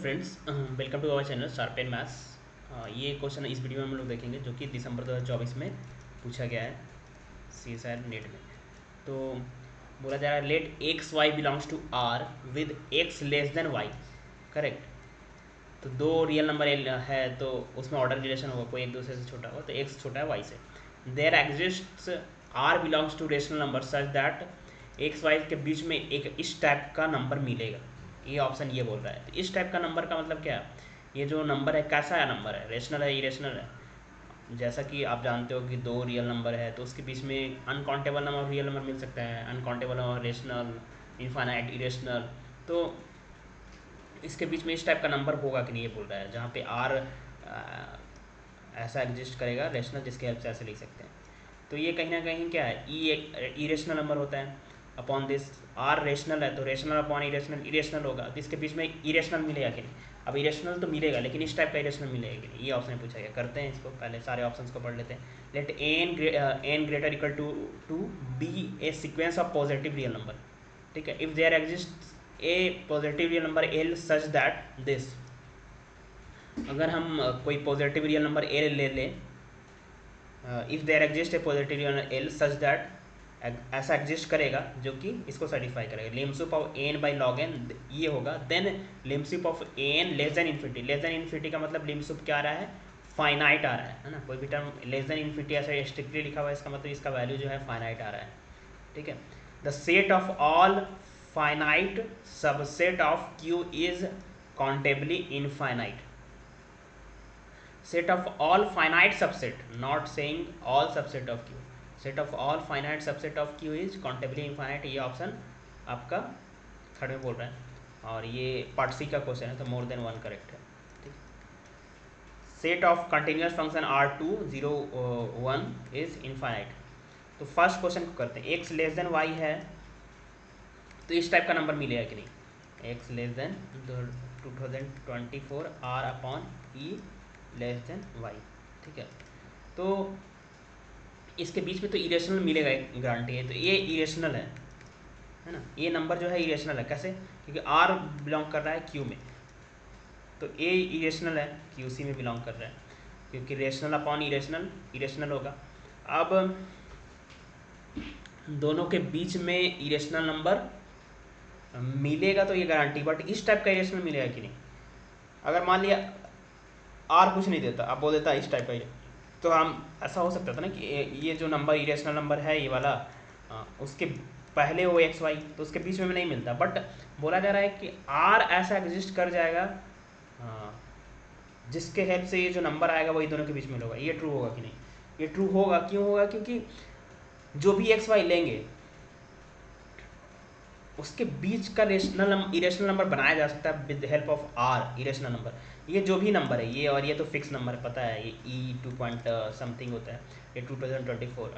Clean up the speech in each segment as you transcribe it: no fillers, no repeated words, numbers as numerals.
Friends, welcome to our channel Sharp and Maths. ये question इस video में हम लोग देखेंगे जो कि दिसंबर 2024 में पूछा गया है CSIR नेट में। तो बोला जा रहा है let x y belongs to R with x less than y. Correct. तो दो रियल नंबर है तो उसमें ऑर्डर रिलेशन होगा, कोई एक दूसरे से छोटा होगा, तो एक्स छोटा है वाई से। There exists r belongs to rational number such that x y के बीच में एक इस टाइप का नंबर मिलेगा। ये ऑप्शन ये बोल रहा है। तो इस टाइप का नंबर का मतलब क्या है? ये जो नंबर है कैसा है नंबर है? रेशनल है, इरेशनल है? जैसा कि आप जानते हो कि दो रियल नंबर है तो उसके बीच में अनकाउंटेबल नंबर रियल नंबर मिल सकता है, uncountable number rational, infinite, irrational. तो इसके बीच में इस टाइप का नंबर होगा कि नहीं, ये बोल रहा है, जहाँ पे आर ऐसा एग्जिस्ट करेगा रेशनल, जिसके हेल्प से ऐसे लिख सकते हैं। तो ये कहीं ना कहीं क्या है, इरेशनल नंबर होता है अपॉन दिस। आर रेशनल है तो रेशनल अपॉन इरेशनल इरेशनल होगा, तो इसके बीच में इरेशनल मिलेगा कि नहीं? अब इरेशनल तो मिलेगा लेकिन इस टाइप का इरेशनल मिलेगा कि नहीं, ये ऑप्शन पूछा गया। करते हैं इसको, पहले सारे ऑप्शंस को पढ़ लेते हैं। Let n greater equal to be a sequence of positive real number. ठीक है, if there exist a positive real number L such that this. अगर हम कोई पॉजिटिव रियल नंबर एल ले लें, if there exist a positive real number L such that, ऐसा exist करेगा जो कि इसको सेटिस्फाई करेगा। Limsup of n by log n ये होगा। Then limsup of n less then infinity. Less than infinity का मतलब लिम्सुप क्या आ रहा है? फाइनाइट आ रहा है ना। कोई भी टर्म लेस देन इन्फिनिटी ऐसा स्ट्रिक्टली लिखा हुआ है, इसका मतलब इसका वैल्यू जो है फाइनाइट आ रहा है। ठीक है। The set of all finite subset of Q is countably infinite. set of all finite subset, not saying all subset of q, set of all finite subset of q is countably infinite। ये option आपका third में बोल रहा है और ये part सी का question है, तो मोर देन वन करेक्ट है। ठीक। Set of continuous function R2 0 1 is infinite. तो फर्स्ट क्वेश्चन को करते हैं। एक्स लेस देन वाई है तो इस टाइप का नंबर मिलेगा कि नहीं? X less than 2024 r upon e less than y. ठीक है। तो इसके बीच में तो इरेशनल मिलेगा, एक गारंटी है। तो ये इरेशनल है ना। ये नंबर जो है इरेशनल है। कैसे? क्योंकि आर बिलोंग कर रहा है क्यू में, तो ए इरेशनल है, क्यू सी में बिलोंग कर रहा है, क्योंकि रेशनल अपॉन इरेशनल इरेशनल होगा। अब दोनों के बीच में इरेशनल नंबर मिलेगा तो ये गारंटी, बट इस टाइप का इरेशनल मिलेगा कि नहीं? अगर मान लिया आर कुछ नहीं देता, अब बोल देता इस टाइप का, तो हम ऐसा हो सकता था ना कि ये जो नंबर इरेशनल नंबर है ये वाला, उसके पहले हो एक्स वाई, तो उसके बीच में नहीं मिलता। बट बोला जा रहा है कि आर ऐसा एग्जिस्ट कर जाएगा जिसके हेल्प से ये जो नंबर आएगा वही दोनों के बीच में होगा। ये ट्रू होगा कि नहीं? ये ट्रू होगा। क्यों होगा? क्योंकि जो भी एक्स वाई लेंगे उसके बीच का इरेशनल नंबर बनाया जा सकता है with help of r irrational number. ये जो भी नंबर है ये, और ये तो फिक्स नंबर पता है, ये ई 2 पॉइंट समथिंग होता है, ये 2024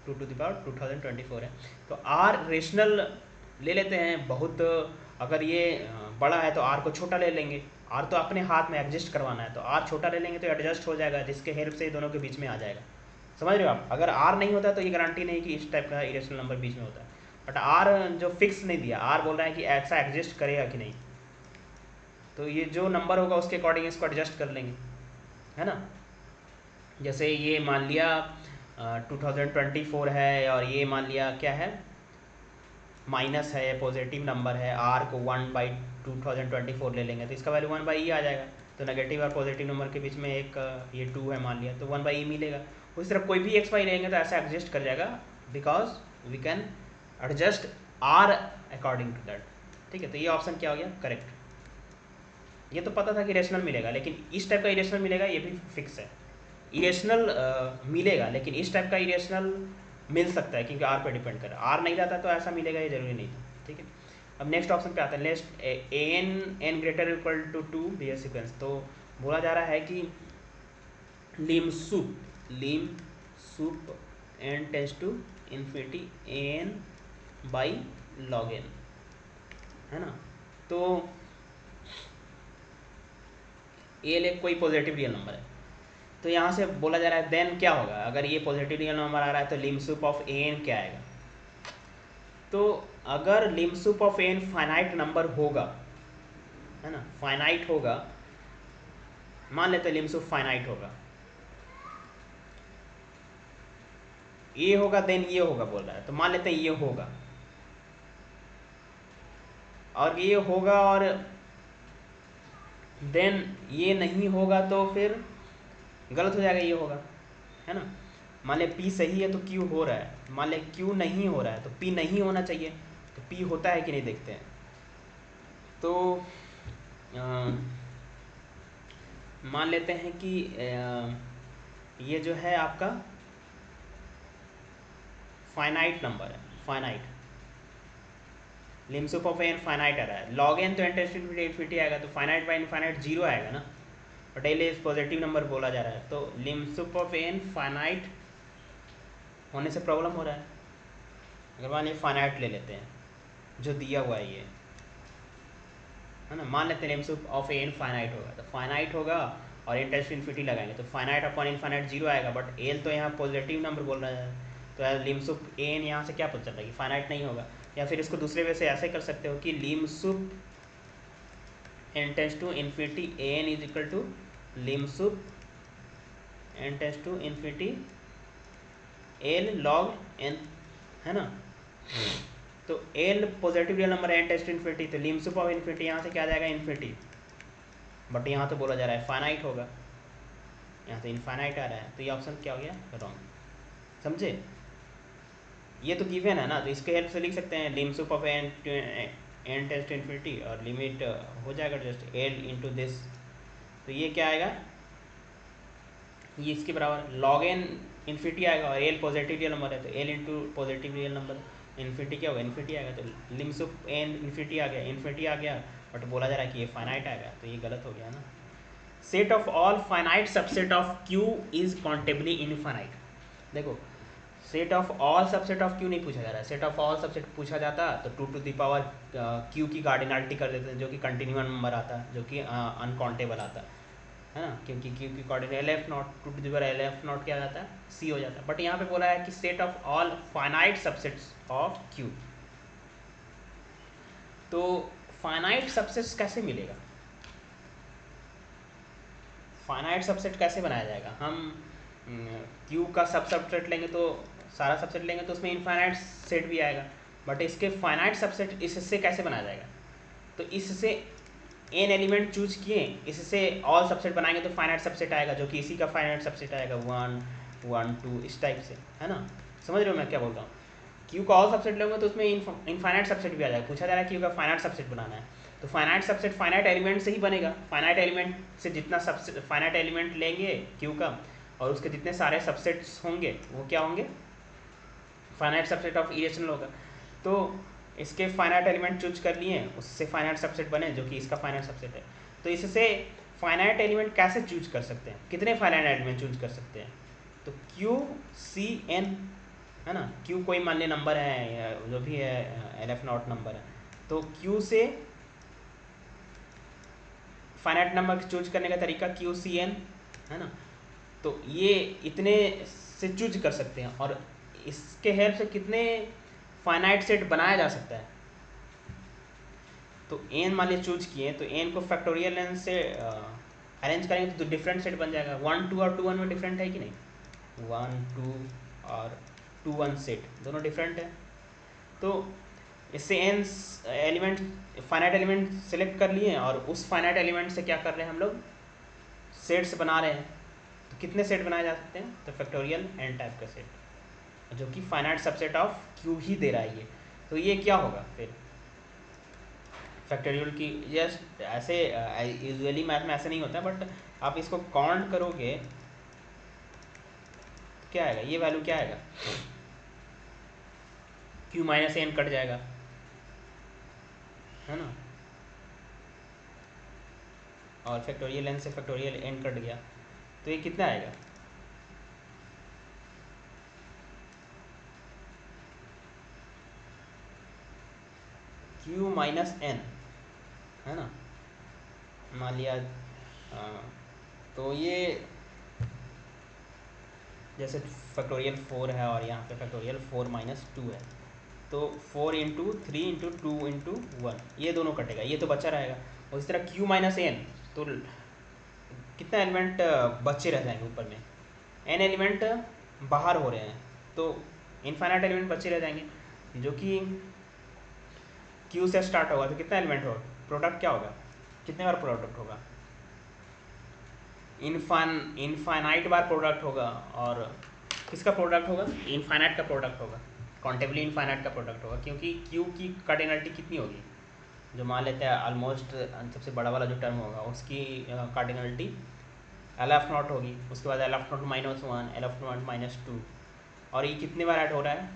2024 है। तो आर रेशनल ले लेते हैं बहुत। अगर ये बड़ा है तो आर को छोटा ले लेंगे। आर तो अपने हाथ में एडजस्ट करवाना है, तो आर छोटा ले लेंगे तो एडजस्ट हो जाएगा, जिसके हेल्प से दोनों के बीच में आ जाएगा। समझ रहे हो आप? अगर आर नहीं होता तो ये गारंटी नहीं कि इस टाइप का इरेशनल नंबर बीच में होता है। बट आर जो फिक्स नहीं दिया, आर बोल रहा है कि ऐसा एग्जिस्ट करेगा कि नहीं, तो ये जो नंबर होगा उसके अकॉर्डिंग इसको एडजस्ट कर लेंगे, है ना। जैसे ये मान लिया 2024 है और ये मान लिया क्या है, माइनस है, पॉजिटिव नंबर है, आर को 1/2024 ले लेंगे तो इसका वैल्यू 1/e आ जाएगा। तो नेगेटिव और पॉजिटिव नंबर के बीच में एक ये 2 है मान लिया, तो 1/e मिलेगा। उस तरफ कोई भी एक्स वाई लेंगे तो ऐसा एग्जिस्ट कर जाएगा, because we can adjust r according to that. ठीक है। तो ये ऑप्शन क्या हो गया? करेक्ट। ये तो पता था कि रेशनल मिलेगा, लेकिन इस टाइप का इरेशनल मिलेगा ये भी फिक्स है। इरेशनल मिलेगा लेकिन इस टाइप का इरेशनल मिल सकता है क्योंकि आर पर डिपेंड कर रहा है। आर नहीं रहता तो ऐसा मिलेगा, ये जरूरी नहीं था। ठीक है। अब नेक्स्ट ऑप्शन पे आते हैं। Next n greater equal to 2 be sequence. तो बोला जा रहा है कि lim sup n tends to infinity n by log n, है ना। तो ए कोई पॉजिटिव रियल नंबर है, तो यहाँ से बोला जा रहा है देन क्या होगा? अगर ये पॉजिटिव रियल नंबर आ रहा है तो लिमसूप ऑफ एन क्या आएगा? तो अगर लिमसूप ऑफ एन फाइनाइट नंबर होगा है ना, फाइनाइट होगा, मान लेते हैं लिम्स ऑफ फाइनाइट होगा, ये होगा देन ये होगा बोल रहा है, तो मान लेते हैं ये होगा, और ये होगा और देन ये नहीं होगा तो फिर गलत हो जाएगा, ये होगा, है ना। मान ले पी सही है तो क्यू हो रहा है, मान ले क्यू नहीं हो रहा है तो पी नहीं होना चाहिए, तो पी होता है कि नहीं देखते हैं। तो मान लेते हैं कि ये जो है आपका फाइनाइट नंबर है, finite lims of n finite आ रहा है, लॉग एन तो एन टेंड्स टू इन्फिनिटी आएगा, तो फाइनाइट बाय इनफाइनाइट जीरो आएगा ना, बट एल पॉजिटिव नंबर बोला जा रहा है, तो लिम्स ऑफ एन फाइनाइट होने से प्रॉब्लम हो रहा है। अगर मान लीजिए फाइनाइट ले लेते हैं जो दिया हुआ है ये, है ना, मान लेते हैं लिम्स ऑफ एन फाइनाइट होगा, तो फाइनाइट होगा और एन टेंड्स टू इन्फिनिटी लगाएंगे तो फाइनाइट अपॉन इनफाइनाइट जीरो आएगा, बट एल तो यहाँ पॉजिटिव नंबर बोल रहा है, तो लिम्स ऑफ एन यहाँ से क्या पता चल रहा है कि फाइनाइट नहीं होगा। या फिर इसको दूसरे वे से ऐसे कर सकते हो कि lims of n tends to infinity n is equal to lims of n tends to infinity l log n, है ना। तो एल पॉजिटिव रियल नंबर है, एन टेंड्स टू इन्फिनिटी, तो लिम्स ऑफ इन्फिनिटी यहाँ से क्या आ जाएगा इन्फिनिटी, बट यहाँ तो बोला जा रहा है फाइनाइट होगा, यहाँ से इनफाइनाइट आ रहा है, तो ये ऑप्शन क्या हो गया रॉन्ग, समझे। ये तो गिवन है ना, तो इसके हेल्प से लिख सकते हैं lims of n tends to infinity और लिमिट हो जाएगा जस्ट एल इंटू दिस, तो ये क्या आएगा, ये इसके बराबर लॉग एन इन्फिनिटी आएगा और एल पॉजिटिव रियल नंबर है, तो L into positive real number infinity क्या होगा, इन्फिनिटी आएगा, तो लिम्स ऑफ एन इन्फिनिटी आ गया, इन्फिनिटी आ गया, बट बोला जा रहा है कि ये फाइनाइट आएगा, तो ये गलत हो गया ना। Set of all finite subset of Q is countably infinite. देखो set of all subset of Q नहीं पूछा जा रहा है, सेट ऑफ ऑल सबसेट पूछा जाता तो टू द पावर क्यू की कार्डिनलिटी कर देते हैं, जो कि कंटिन्यूअस नंबर आता, जो कि अनकाउंटेबल आता है ना, क्योंकि क्यू की coordinate l f naught two to the power l f naught क्या हो जाता है सी हो जाता है, बट यहाँ पे बोला है कि set of all finite subsets of Q. तो फाइनाइट सबसेट्स कैसे मिलेगा, फाइनाइट सबसेट कैसे बनाया जाएगा, हम क्यू का सबसेट लेंगे तो सारा सबसेट लेंगे तो उसमें इनफाइनाइट सेट भी आएगा, बट इसके फाइनाइट सबसेट इससे कैसे बनाया जाएगा, तो इससे एन एलिमेंट चूज किए, इससे ऑल सबसेट बनाएंगे तो फाइनाइट सबसेट आएगा, जो कि इसी का फाइनाइट सबसेट आएगा 1 1 2 इस टाइप से, है ना। समझ रहे हो मैं क्या बोल रहा हूँ, क्यू का ऑल सबसेट लेंगे तो उसमें इनफाइनाइट सबसेट भी आ जाएगा, पूछा जा रहा है क्यू का फाइनाइट सबसेट बनाना है, तो फाइनाइट सबसेट फाइनाइट एलिमेंट से ही बनेगा, फाइनाइट एलिमेंट से जितना सबसेट फाइनाइट एलिमेंट लेंगे क्यू का और उसके जितने सारे सबसेट्स होंगे वो क्या होंगे फाइनाइट सबसेट ऑफ इरेशनल होगा। तो इसके फाइनाइट एलिमेंट चूज कर लिए, उससे फाइनाइट सबसेट बने जो कि इसका फाइनाइट सबसेट है। तो इससे फाइनाइट एलिमेंट कैसे चूज कर सकते हैं, कितने फाइनाइट एलिमेंट चूज कर सकते हैं, तो क्यू सी एन, है ना, क्यू कोई मान लिया नंबर है जो भी है एल एफ नॉट नंबर है, तो क्यू से फाइनाइट नंबर चूज करने का तरीका क्यू सी एन, है ना, तो ये इतने से चूज कर सकते हैं और इसके हेल्प से कितने फाइनाइट सेट बनाया जा सकता है। तो एन मान लीजिए चूज किए, तो एन को फैक्टोरियल एन से अरेंज करेंगे तो डिफरेंट सेट बन जाएगा, 1 2 और 2 1 में डिफरेंट है कि नहीं, 1 2 और 2 1 सेट दोनों डिफरेंट है। तो इससे an element finite element select कर लिए और उस फाइनाइट एलिमेंट से क्या कर रहे हैं हम लोग सेट्स बना रहे हैं, तो कितने सेट बनाए जा सकते हैं, तो फैक्टोरियल एन टाइप का सेट, जो कि फाइनाइट सबसेट ऑफ क्यू ही दे रहा है ये, तो ये क्या होगा फिर फैक्टोरियल की, जस्ट ऐसे यूजुअली मैथ में ऐसे नहीं होता, बट आप इसको काउंट करोगे तो क्या आएगा, ये वैल्यू क्या आएगा, क्यू माइनस एन कट जाएगा, है ना, और फैक्टोरियल एन से फैक्टोरियल एन कट गया, तो ये कितना आएगा, क्यू माइनस एन, है ना, मान लिया तो ये जैसे फैक्टोरियल 4 है और यहाँ पे फैक्टोरियल 4 - 2 है, तो 4 इंटू 3 इंटू 2 इंटू 1, ये दोनों कटेगा, ये तो बचा रहेगा। और इस तरह q माइनस एन, तो कितना एलिमेंट बचे रह जाएंगे ऊपर में, n एलिमेंट बाहर हो रहे हैं, तो इनफाइनाइट एलिमेंट बचे रह जाएंगे जो कि q से स्टार्ट होगा। तो कितना एलिमेंट होगा, प्रोडक्ट क्या होगा, कितने बार प्रोडक्ट होगा, इनफाइनाइट बार प्रोडक्ट होगा। और किसका प्रोडक्ट होगा, इनफाइनाइट का प्रोडक्ट होगा, काउंटेबली इनफाइनाइट का प्रोडक्ट होगा, क्योंकि q की कार्डिनलिटी कितनी होगी, जो मान लेते हैं ऑलमोस्ट सबसे बड़ा वाला जो टर्म होगा उसकी कार्डिनलिटी LF0 होगी, उसके बाद LF0 -1, LF0 -2, और ये कितने बार ऐड हो रहा है,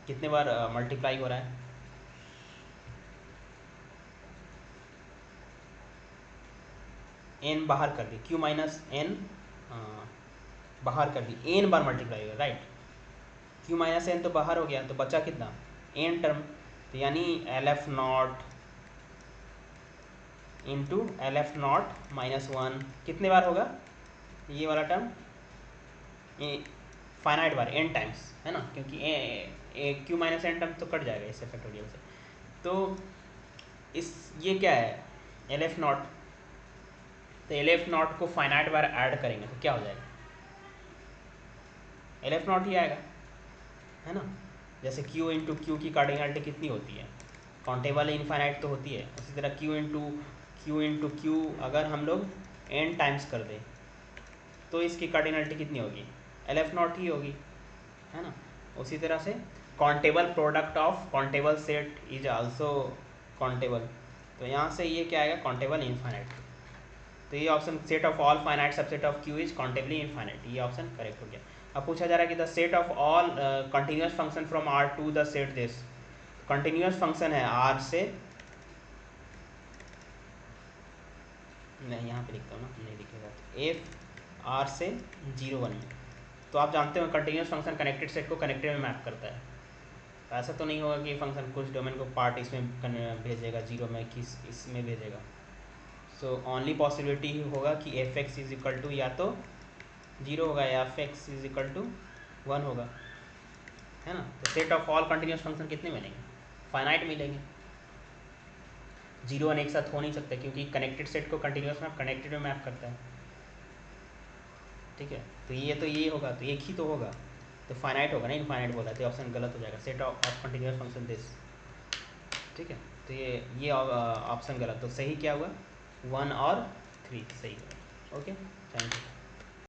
कितने बार मल्टीप्लाई हो रहा है, n बाहर कर दी, q माइनस एन बाहर कर दी, n बार मल्टीप्लाई होगा, राइट। q माइनस एन तो बाहर हो गया, तो बचा कितना, n टर्म, तो यानी LF0 इंटू LF0 -1 कितने बार होगा ये वाला टर्म, फाइनाइट बार, n टाइम्स, है ना, क्योंकि q माइनस एन टर्म तो कट जाएगा इससे फैक्टोरियल से। तो इस ये क्या है LF0, तो LF0 को फाइनाइट बार ऐड करेंगे तो क्या हो जाएगा, LF0 ही आएगा, है ना। जैसे q इंटू क्यू की कार्डिनलिटी कितनी होती है, काउंटेबल इनफाइनाइट तो होती है, उसी तरह q इंटू क्यू अगर हम लोग n टाइम्स कर दें तो इसकी कार्डिनलिटी कितनी होगी, LF0 ही होगी, है ना। उसी तरह से countable product of countable set is also countable, तो यहाँ से ये क्या आएगा, काउंटेबल इनफाइनाइट। तो ये option set of all finite subset of Q is countably infinite, ये ऑप्शन करेक्ट हो गया। अब पूछा जा रहा है कि the set of all continuous function from R to the set this, continuous function है आर से, नहीं यहाँ पे लिखता हूँ ना, नहीं दिखेगा, एफ आर से 0 1 में। तो आप जानते हो कंटिन्यूस फंक्शन कनेक्टेड सेट को कनेक्टेड में मैप करता है, तो ऐसा तो नहीं होगा कि फंक्शन कुछ डोमेन को पार्ट इसमें भेजेगा 0 में, किस इसमें भेजेगा। सो ओनली पॉसिबिलिटी ही होगा कि f x is equal to या तो 0 होगा या f x is equal to 1 होगा, है ना। तो set of all continuous function कितने मिलेंगे, फाइनाइट मिलेंगे, 0 1 एक साथ हो नहीं सकते, क्योंकि कनेक्टेड सेट को कंटिन्यूस मैप कनेक्टेड में मैप करता है, ठीक है। तो ये होगा, तो एक ही तो होगा, तो फाइनाइट होगा ना, इनफाइनाइट बोला, तो ऑप्शन गलत हो जाएगा, set of continuous function this, ठीक है। तो ये ऑप्शन गलत, तो सही क्या हुआ, 1 और 3 सही हुआ। Okay, thank you.